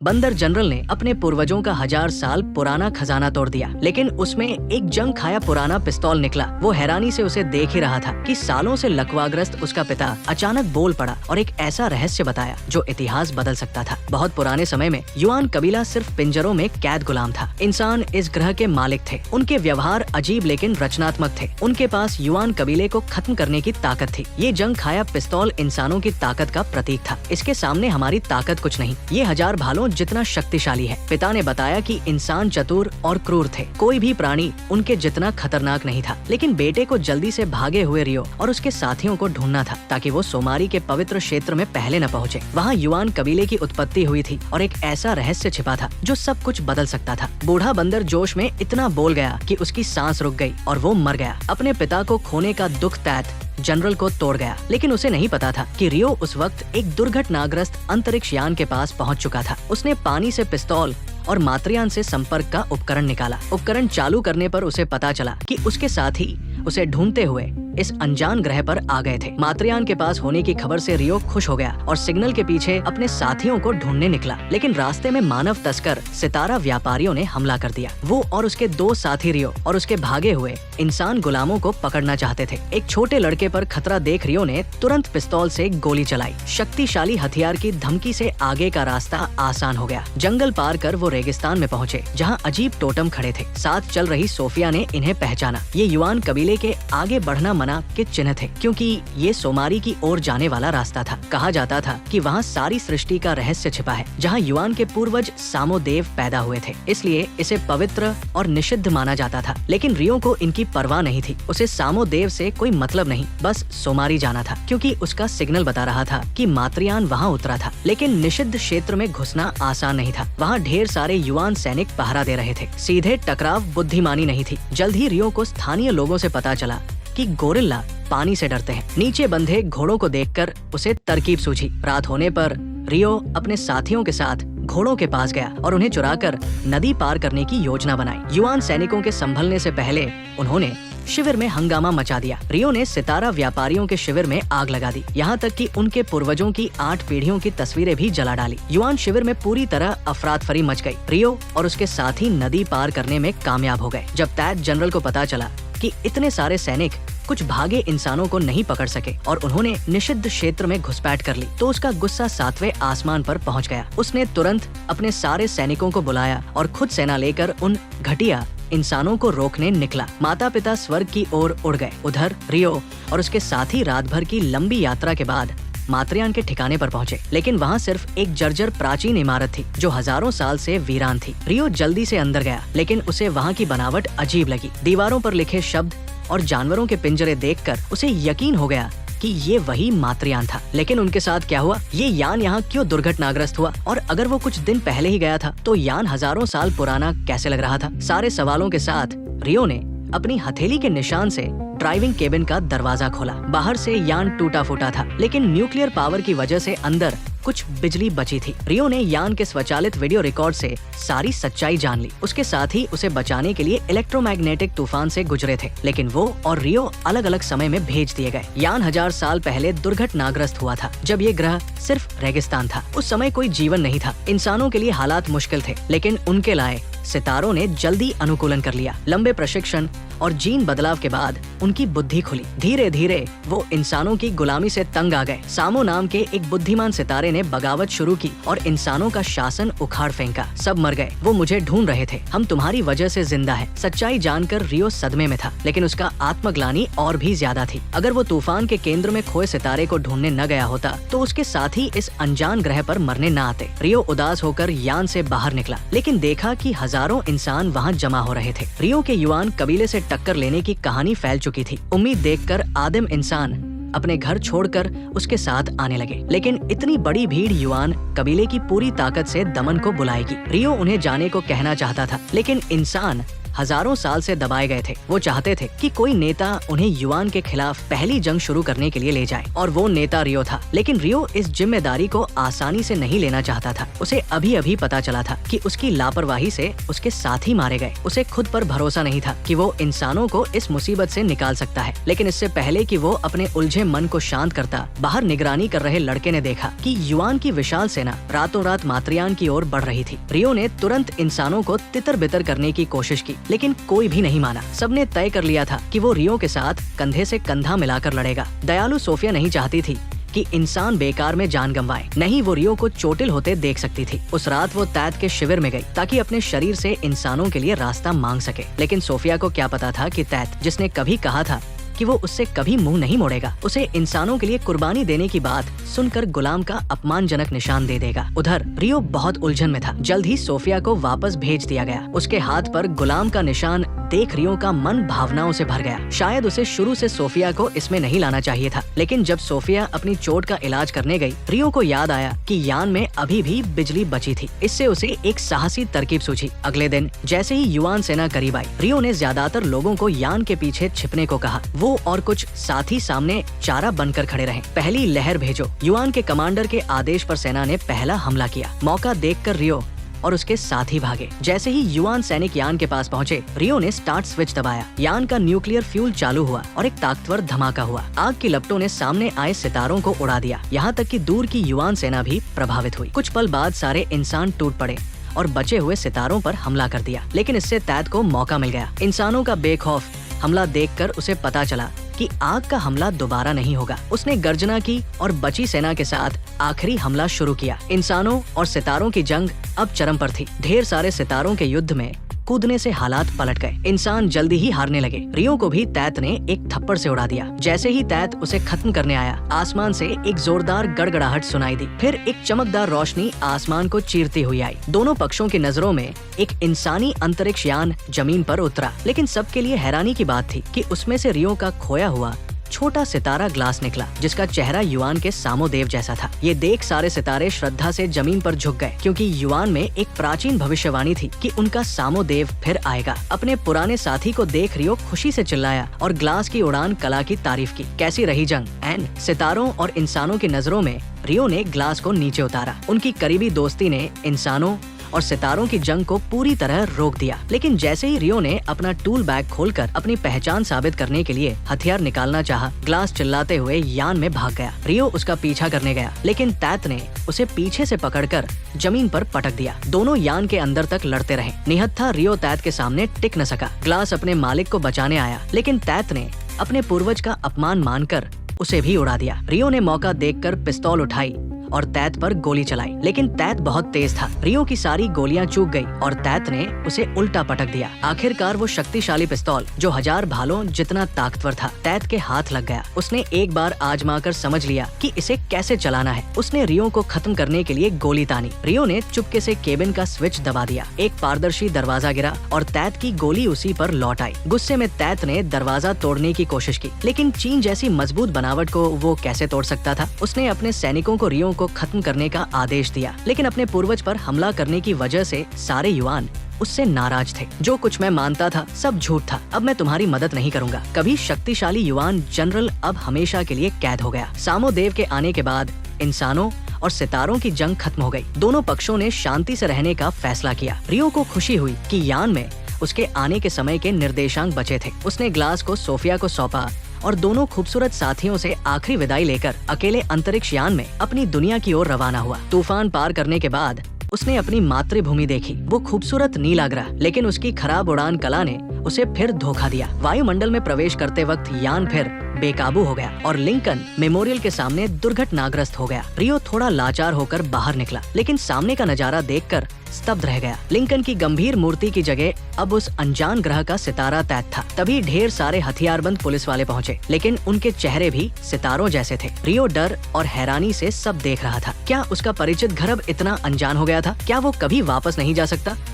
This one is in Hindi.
बंदर जनरल ने अपने पूर्वजों का 1000 साल पुराना खजाना तोड़ दिया, लेकिन उसमें एक जंग खाया पुराना पिस्तौल निकला। वो हैरानी से उसे देख ही रहा था कि सालों से लकवाग्रस्त उसका पिता अचानक बोल पड़ा और एक ऐसा रहस्य बताया जो इतिहास बदल सकता था। बहुत पुराने समय में युआन कबीला सिर्फ पिंजरों में कैद गुलाम था। इंसान इस ग्रह के मालिक थे। उनके व्यवहार अजीब लेकिन रचनात्मक थे। उनके पास युआन कबीले को खत्म करने की ताकत थी। ये जंग खाया पिस्तौल इंसानों की ताकत का प्रतीक था। इसके सामने हमारी ताकत कुछ नहीं, ये 1000 भालों जितना शक्तिशाली है। पिता ने बताया कि इंसान चतुर और क्रूर थे, कोई भी प्राणी उनके जितना खतरनाक नहीं था। लेकिन बेटे को जल्दी से भागे हुए रियो और उसके साथियों को ढूंढना था ताकि वो सोमारी के पवित्र क्षेत्र में पहले न पहुंचे। वहाँ युआन कबीले की उत्पत्ति हुई थी और एक ऐसा रहस्य छिपा था जो सब कुछ बदल सकता था। बूढ़ा बंदर जोश में इतना बोल गया कि उसकी सांस रुक गई और वो मर गया। अपने पिता को खोने का दुख तैत जनरल को तोड़ गया, लेकिन उसे नहीं पता था कि रियो उस वक्त एक दुर्घटनाग्रस्त अंतरिक्ष यान के पास पहुंच चुका था। उसने पानी से पिस्तौल और मातृयान से संपर्क का उपकरण निकाला। उपकरण चालू करने पर उसे पता चला कि उसके साथी उसे ढूंढते हुए इस अनजान ग्रह पर आ गए थे। मातृयान के पास होने की खबर से रियो खुश हो गया और सिग्नल के पीछे अपने साथियों को ढूंढने निकला। लेकिन रास्ते में मानव तस्कर सितारा व्यापारियों ने हमला कर दिया। वो और उसके 2 साथी रियो और उसके भागे हुए इंसान गुलामों को पकड़ना चाहते थे। एक छोटे लड़के पर खतरा देख रियो ने तुरंत पिस्तौल से गोली चलाई। शक्तिशाली हथियार की धमकी से आगे का रास्ता आसान हो गया। जंगल पार कर वो रेगिस्तान में पहुँचे जहाँ अजीब टोटम खड़े थे। साथ चल रही सोफिया ने इन्हें पहचाना। ये युआन कबीले के आगे बढ़ना मना के चिन्ह थे, क्योंकि ये सोमारी की ओर जाने वाला रास्ता था। कहा जाता था कि वहाँ सारी सृष्टि का रहस्य छिपा है, जहाँ युआन के पूर्वज सामोदेव पैदा हुए थे। इसलिए इसे पवित्र और निषिद्ध माना जाता था। लेकिन रियो को इनकी परवाह नहीं थी। उसे सामोदेव से कोई मतलब नहीं, बस सोमारी जाना था, क्योंकि उसका सिग्नल बता रहा था कि मातृयान वहाँ उतरा था। लेकिन निषिद्ध क्षेत्र में घुसना आसान नहीं था। वहाँ ढेर सारे युआन सैनिक पहरा दे रहे थे। सीधे टकराव बुद्धिमानी नहीं थी। जल्द ही रियो को स्थानीय लोगों से पता चला कि गोरिल्ला पानी से डरते हैं। नीचे बंधे घोड़ों को देखकर उसे तरकीब सूझी। रात होने पर रियो अपने साथियों के साथ घोड़ों के पास गया और उन्हें चुराकर नदी पार करने की योजना बनाई। युआन सैनिकों के संभलने से पहले उन्होंने शिविर में हंगामा मचा दिया। रियो ने सितारा व्यापारियों के शिविर में आग लगा दी, यहाँ तक कि उनके पूर्वजों की 8 पीढ़ियों की तस्वीरें भी जला डाली। युआन शिविर में पूरी तरह अफरातफरी मच गई। रियो और उसके साथी नदी पार करने में कामयाब हो गए। जब तैत जनरल को पता चला कि इतने सारे सैनिक कुछ भागे इंसानों को नहीं पकड़ सके और उन्होंने निषिद्ध क्षेत्र में घुसपैठ कर ली, तो उसका गुस्सा 7वें आसमान पर पहुंच गया। उसने तुरंत अपने सारे सैनिकों को बुलाया और खुद सेना लेकर उन घटिया इंसानों को रोकने निकला। माता पिता स्वर्ग की ओर उड़ गए। उधर रियो और उसके साथी रात भर की लंबी यात्रा के बाद मातृयान के ठिकाने पर पहुंचे, लेकिन वहां सिर्फ एक जर्जर प्राचीन इमारत थी जो हजारों साल से वीरान थी। रियो जल्दी से अंदर गया, लेकिन उसे वहां की बनावट अजीब लगी। दीवारों पर लिखे शब्द और जानवरों के पिंजरे देखकर उसे यकीन हो गया कि ये वही मातृयान था। लेकिन उनके साथ क्या हुआ? ये यान यहाँ क्यों दुर्घटनाग्रस्त हुआ? और अगर वो कुछ दिन पहले ही गया था तो यान हजारों साल पुराना कैसे लग रहा था? सारे सवालों के साथ रियो ने अपनी हथेली के निशान से ड्राइविंग केबिन का दरवाजा खोला। बाहर से यान टूटा फूटा था, लेकिन न्यूक्लियर पावर की वजह से अंदर कुछ बिजली बची थी। रियो ने यान के स्वचालित वीडियो रिकॉर्ड से सारी सच्चाई जान ली। उसके साथ ही उसे बचाने के लिए इलेक्ट्रोमैग्नेटिक तूफान से गुजरे थे, लेकिन वो और रियो अलग अलग समय में भेज दिए गए। यान 1000 साल पहले दुर्घटनाग्रस्त हुआ था, जब ये ग्रह सिर्फ रेगिस्तान था। उस समय कोई जीवन नहीं था। इंसानों के लिए हालात मुश्किल थे, लेकिन उनके लाए सितारों ने जल्दी अनुकूलन कर लिया। लंबे प्रशिक्षण और जीन बदलाव के बाद उनकी बुद्धि खुली। धीरे धीरे वो इंसानों की गुलामी से तंग आ गए। सामो नाम के एक बुद्धिमान सितारे ने बगावत शुरू की और इंसानों का शासन उखाड़ फेंका। सब मर गए। वो मुझे ढूंढ रहे थे। हम तुम्हारी वजह से जिंदा है। सच्चाई जानकर रियो सदमे में था, लेकिन उसका आत्मग्लानि और भी ज्यादा थी। अगर वो तूफान के केंद्र में खोए सितारे को ढूंढने न गया होता तो उसके साथी इस अनजान ग्रह पर मरने न आते। रियो उदास होकर यान से बाहर निकला, लेकिन देखा कि हजारों इंसान वहाँ जमा हो रहे थे। रियो के युआन कबीले से टक्कर लेने की कहानी फैल चुकी थी। उम्मीद देखकर आदिम इंसान अपने घर छोड़कर उसके साथ आने लगे, लेकिन इतनी बड़ी भीड़ युआन कबीले की पूरी ताकत से दमन को बुलाएगी। रियो उन्हें जाने को कहना चाहता था, लेकिन इंसान हजारों साल से दबाए गए थे। वो चाहते थे कि कोई नेता उन्हें युआन के खिलाफ पहली जंग शुरू करने के लिए ले जाए और वो नेता रियो था। लेकिन रियो इस जिम्मेदारी को आसानी से नहीं लेना चाहता था। उसे अभी अभी पता चला था कि उसकी लापरवाही से उसके साथी मारे गए। उसे खुद पर भरोसा नहीं था कि वो इंसानों को इस मुसीबत से निकाल सकता है। लेकिन इससे पहले कि वो अपने उलझे मन को शांत करता, बाहर निगरानी कर रहे लड़के ने देखा कि युआन की विशाल सेना रातों रात मातृयान की ओर बढ़ रही थी। रियो ने तुरंत इंसानों को तितर बितर करने की कोशिश की, लेकिन कोई भी नहीं माना। सबने तय कर लिया था कि वो रियो के साथ कंधे से कंधा मिलाकर लड़ेगा। दयालु सोफिया नहीं चाहती थी कि इंसान बेकार में जान गंवाए। नहीं, वो रियो को चोटिल होते देख सकती थी। उस रात वो तैत के शिविर में गई ताकि अपने शरीर से इंसानों के लिए रास्ता मांग सके। लेकिन सोफिया को क्या पता था कि तैत, जिसने कभी कहा था कि वो उससे कभी मुंह नहीं मोड़ेगा, उसे इंसानों के लिए कुर्बानी देने की बात सुनकर गुलाम का अपमानजनक निशान दे देगा। उधर रियो बहुत उलझन में था। जल्द ही सोफिया को वापस भेज दिया गया। उसके हाथ पर गुलाम का निशान देख रियो का मन भावनाओं से भर गया। शायद उसे शुरू से सोफिया को इसमें नहीं लाना चाहिए था, लेकिन जब सोफिया अपनी चोट का इलाज करने गई, रियो को याद आया कि यान में अभी भी बिजली बची थी। इससे उसे एक साहसी तरकीब सूझी। अगले दिन जैसे ही युआन सेना करीब आई, रियो ने ज्यादातर लोगों को यान के पीछे छिपने को कहा। वो और कुछ साथी सामने चारा बनकर खड़े रहे। पहली लहर भेजो। युआन के कमांडर के आदेश पर सेना ने पहला हमला किया। मौका देखकर रियो और उसके साथी भागे। जैसे ही युआन सैनिक यान के पास पहुंचे, रियो ने स्टार्ट स्विच दबाया। यान का न्यूक्लियर फ्यूल चालू हुआ और एक ताकतवर धमाका हुआ। आग की लपटों ने सामने आए सितारों को उड़ा दिया। यहाँ तक कि दूर की युआन सेना भी प्रभावित हुई। कुछ पल बाद सारे इंसान टूट पड़े और बचे हुए सितारों पर हमला कर दिया। लेकिन इससे तैत को मौका मिल गया। इंसानों का बेखौफ हमला देखकर उसे पता चला कि आग का हमला दोबारा नहीं होगा। उसने गर्जना की और बची सेना के साथ आखिरी हमला शुरू किया। इंसानों और सितारों की जंग अब चरम पर थी। ढेर सारे सितारों के युद्ध में कूदने से हालात पलट गए। इंसान जल्दी ही हारने लगे। रियो को भी तैत ने एक थप्पड़ से उड़ा दिया। जैसे ही तैत उसे खत्म करने आया, आसमान से एक जोरदार गड़गड़ाहट सुनाई दी। फिर एक चमकदार रोशनी आसमान को चीरती हुई आई। दोनों पक्षों की नजरों में एक इंसानी अंतरिक्ष यान जमीन पर उतरा। लेकिन सबके लिए हैरानी की बात थी कि उसमें से रियो का खोया हुआ छोटा सितारा ग्लास निकला, जिसका चेहरा युआन के सामोदेव जैसा था। ये देख सारे सितारे श्रद्धा से जमीन पर झुक गए, क्योंकि युआन में एक प्राचीन भविष्यवाणी थी कि उनका सामोदेव फिर आएगा। अपने पुराने साथी को देख रियो खुशी से चिल्लाया और ग्लास की उड़ान कला की तारीफ की। कैसी रही जंग? एन सितारों और इंसानों की नजरों में रियो ने ग्लास को नीचे उतारा। उनकी करीबी दोस्ती ने इंसानों और सितारों की जंग को पूरी तरह रोक दिया। लेकिन जैसे ही रियो ने अपना टूल बैग खोलकर अपनी पहचान साबित करने के लिए हथियार निकालना चाहा, ग्लास चिल्लाते हुए यान में भाग गया। रियो उसका पीछा करने गया, लेकिन तैत ने उसे पीछे से पकड़कर जमीन पर पटक दिया। दोनों यान के अंदर तक लड़ते रहे। निहत्था रियो तैत के सामने टिक न सका। ग्लास अपने मालिक को बचाने आया, लेकिन तैत ने अपने पूर्वज का अपमान मानकर उसे भी उड़ा दिया। रियो ने मौका देखकर पिस्तौल उठाई और तैत पर गोली चलाई, लेकिन तैत बहुत तेज था। रियो की सारी गोलियां चूक गई और तैत ने उसे उल्टा पटक दिया। आखिरकार वो शक्तिशाली पिस्तौल, जो 1000 भालों जितना ताकतवर था, तैत के हाथ लग गया। उसने एक बार आजमाकर समझ लिया कि इसे कैसे चलाना है। उसने रियो को खत्म करने के लिए गोली तानी। रियो ने चुपके से केबिन का स्विच दबा दिया। एक पारदर्शी दरवाजा गिरा और तैत की गोली उसी पर लौट आई। गुस्से में तैत ने दरवाजा तोड़ने की कोशिश की, लेकिन चीन जैसी मजबूत बनावट को वो कैसे तोड़ सकता था। उसने अपने सैनिकों को रियो को खत्म करने का आदेश दिया, लेकिन अपने पूर्वज पर हमला करने की वजह से सारे युआन उससे नाराज थे। जो कुछ मैं मानता था सब झूठ था। अब मैं तुम्हारी मदद नहीं करूंगा। कभी शक्तिशाली युआन जनरल अब हमेशा के लिए कैद हो गया। सामोदेव के आने के बाद इंसानों और सितारों की जंग खत्म हो गई। दोनों पक्षों ने शांति से रहने का फैसला किया। रियो को खुशी हुई कि यान में उसके आने के समय के निर्देशांक बचे थे। उसने ग्लास को सोफिया को सौंपा और दोनों खूबसूरत साथियों से आखिरी विदाई लेकर अकेले अंतरिक्ष यान में अपनी दुनिया की ओर रवाना हुआ। तूफान पार करने के बाद उसने अपनी मातृभूमि देखी। वो खूबसूरत नीला ग्रह, लेकिन उसकी खराब उड़ान कला ने उसे फिर धोखा दिया। वायुमंडल में प्रवेश करते वक्त यान फिर बेकाबू हो गया और लिंकन मेमोरियल के सामने दुर्घटनाग्रस्त हो गया। रियो थोड़ा लाचार होकर बाहर निकला, लेकिन सामने का नजारा देखकर स्तब्ध रह गया। लिंकन की गंभीर मूर्ति की जगह अब उस अनजान ग्रह का सितारा तैत था। तभी ढेर सारे हथियारबंद पुलिस वाले पहुंचे, लेकिन उनके चेहरे भी सितारों जैसे थे। रियो डर और हैरानी से सब देख रहा था। क्या उसका परिचित घर अब इतना अनजान हो गया था? क्या वो कभी वापस नहीं जा सकता?